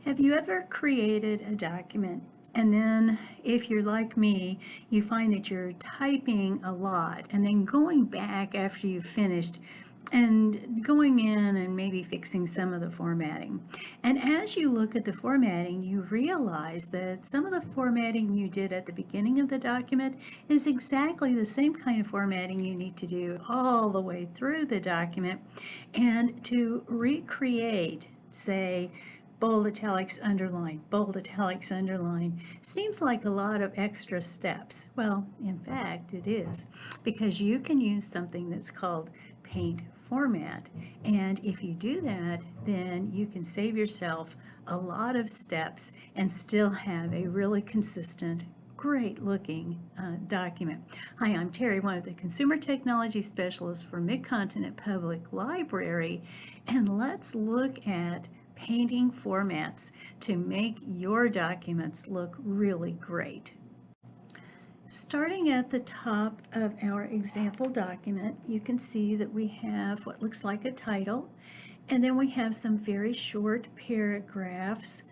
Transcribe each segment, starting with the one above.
Have you ever created a document and then, if you're like me, you find that you're typing a lot and then going back after you've finished and going in and maybe fixing some of the formatting? And as you look at the formatting, you realize that some of the formatting you did at the beginning of the document is exactly the same kind of formatting you need to do all the way through the document. And to recreate, say, bold italics underline seems like a lot of extra steps. Well, in fact, it is, because you can use something that's called paint format. And if you do that, then you can save yourself a lot of steps and still have a really consistent, great looking document. Hi, I'm Terry, one of the Consumer Technology Specialists for Mid-Continent Public Library, and let's look at painting formats to make your documents look really great. Starting at the top of our example document, you can see that we have what looks like a title, and then we have some very short paragraphs.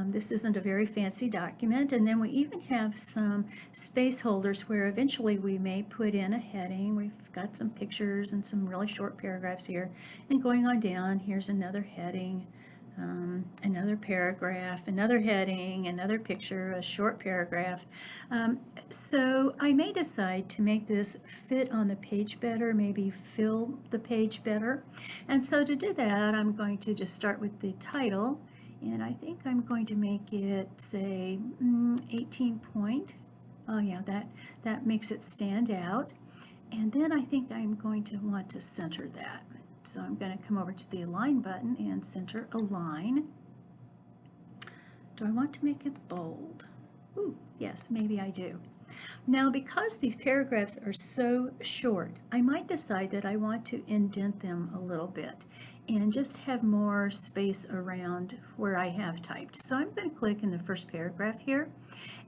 This isn't a very fancy document, and then we even have some space holders where eventually we may put in a heading. We've got some pictures and some really short paragraphs here, and going on down, here's another heading. Another paragraph, another heading, another picture, a short paragraph. So I may decide to make this fit on the page better, maybe fill the page better. And so to do that, I'm going to just start with the title, and I think I'm going to make it, say, 18 point. Oh yeah, that makes it stand out. And then I think I'm going to want to center that. So I'm going to come over to the Align button and center Align. Do I want to make it bold? Ooh, yes, maybe I do. Now, because these paragraphs are so short, I might decide that I want to indent them a little bit and just have more space around where I have typed. So I'm going to click in the first paragraph here.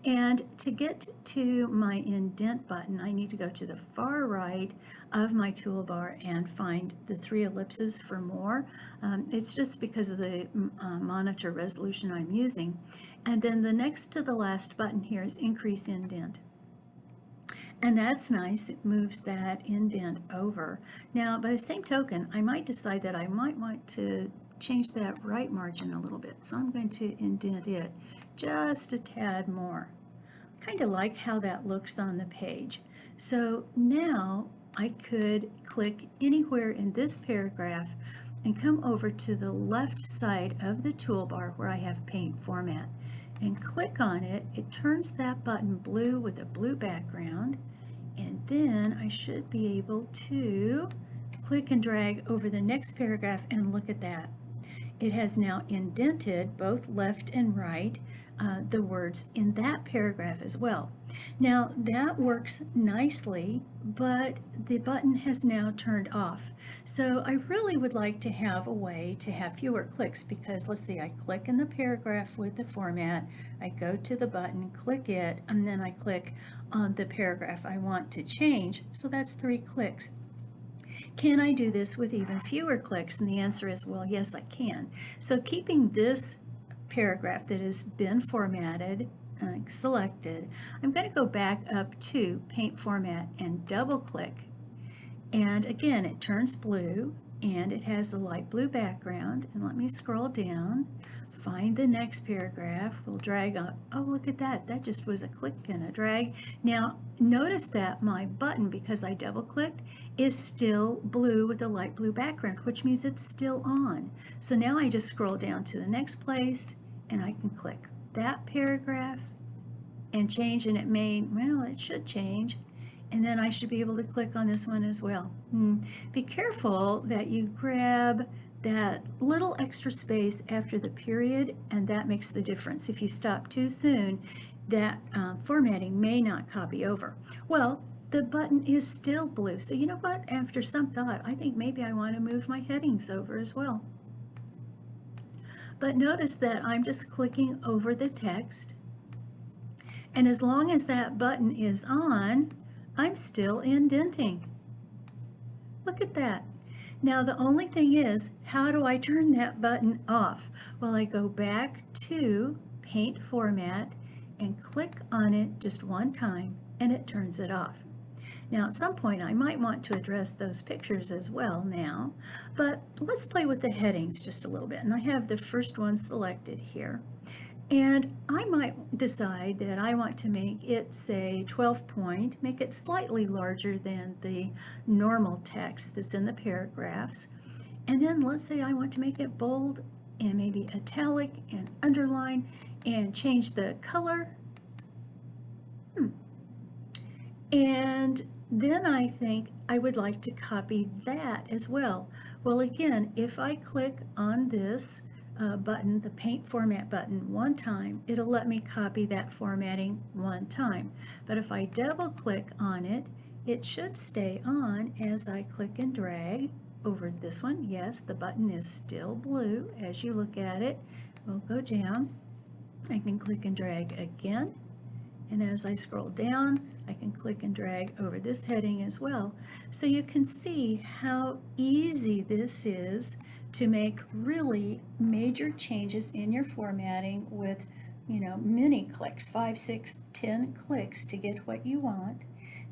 And to get to my indent button, I need to go to the far right of my toolbar and find the 3 ellipses for more. It's just because of the monitor resolution I'm using. And then the next to the last button here is increase indent. And that's nice, it moves that indent over. Now, by the same token, I might decide that I might want to change that right margin a little bit. So I'm going to indent it just a tad more. Kind of like how that looks on the page. So now I could click anywhere in this paragraph and come over to the left side of the toolbar where I have Paint Format and click on it. It turns that button blue with a blue background, and then I should be able to click and drag over the next paragraph, and look at that. It has now indented both left and right the words in that paragraph as well. Now that works nicely, but the button has now turned off. So I really would like to have a way to have fewer clicks, because let's see, I click in the paragraph with the format, I go to the button, click it, and then I click on the paragraph I want to change. So that's 3 clicks. Can I do this with even fewer clicks? And the answer is, well, yes, I can. So keeping this paragraph that has been formatted, selected, I'm going to go back up to Paint Format and double click. And again, it turns blue and it has a light blue background. And let me scroll down, find the next paragraph. We'll drag up. Oh, look at that. That just was a click and a drag. Now, notice that my button, because I double clicked, is still blue with a light blue background, which means it's still on. So now I just scroll down to the next place and I can click that paragraph and change, and it may, well, it should change. And then I should be able to click on this one as well. Be careful that you grab that little extra space after the period, and that makes the difference. If you stop too soon, that formatting may not copy over. Well, the button is still blue, so you know what? After some thought, I think maybe I want to move my headings over as well. But notice that I'm just clicking over the text, and as long as that button is on, I'm still indenting. Look at that. Now the only thing is, how do I turn that button off? Well, I go back to Paint Format and click on it just one time and it turns it off. Now at some point I might want to address those pictures as well now, but let's play with the headings just a little bit. And I have the first one selected here. And I might decide that I want to make it, say, 12 point, make it slightly larger than the normal text that's in the paragraphs. And then let's say I want to make it bold and maybe italic and underline and change the color. And then I think I would like to copy that as well. Well, again, if I click on this button, the Paint Format button, one time, it'll let me copy that formatting one time. But if I double click on it, it should stay on as I click and drag over this one. Yes, the button is still blue as you look at it. We'll go down. I can click and drag again. And as I scroll down, I can click and drag over this heading as well. So you can see how easy this is to make really major changes in your formatting with, many clicks, 5, 6, 10 clicks to get what you want.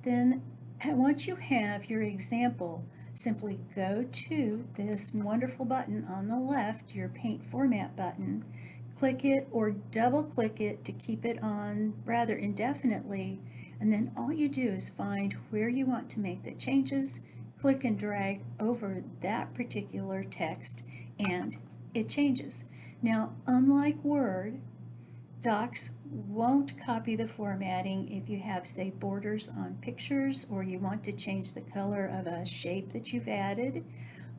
Then once you have your example, simply go to this wonderful button on the left, your Paint Format button, click it or double click it to keep it on rather indefinitely, and then all you do is find where you want to make the changes, click and drag over that particular text, and it changes. Now, unlike Word, Docs won't copy the formatting if you have, say, borders on pictures or you want to change the color of a shape that you've added,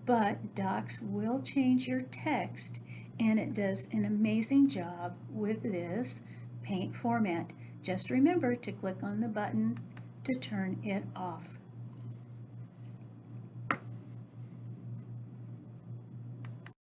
but Docs will change your text, and it does an amazing job with this Paint Format. Just remember to click on the button to turn it off.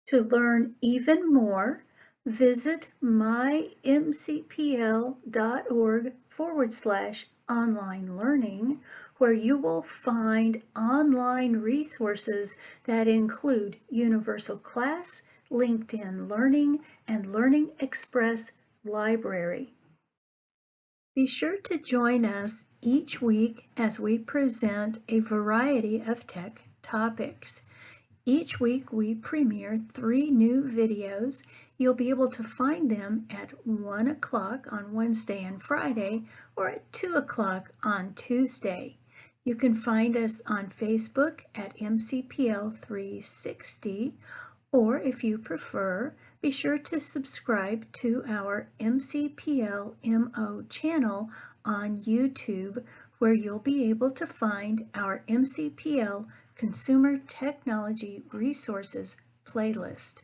To learn even more, visit mymcpl.org/online learning, where you will find online resources that include Universal Class, LinkedIn Learning, and Learning Express Library. Be sure to join us each week as we present a variety of tech topics. Each week we premiere 3 new videos. You'll be able to find them at 1 o'clock on Wednesday and Friday or at 2 o'clock on Tuesday. You can find us on Facebook at MCPL 360, or if you prefer, be sure to subscribe to our MCPL MO channel on YouTube, where you'll be able to find our MCPL Consumer Technology Resources playlist.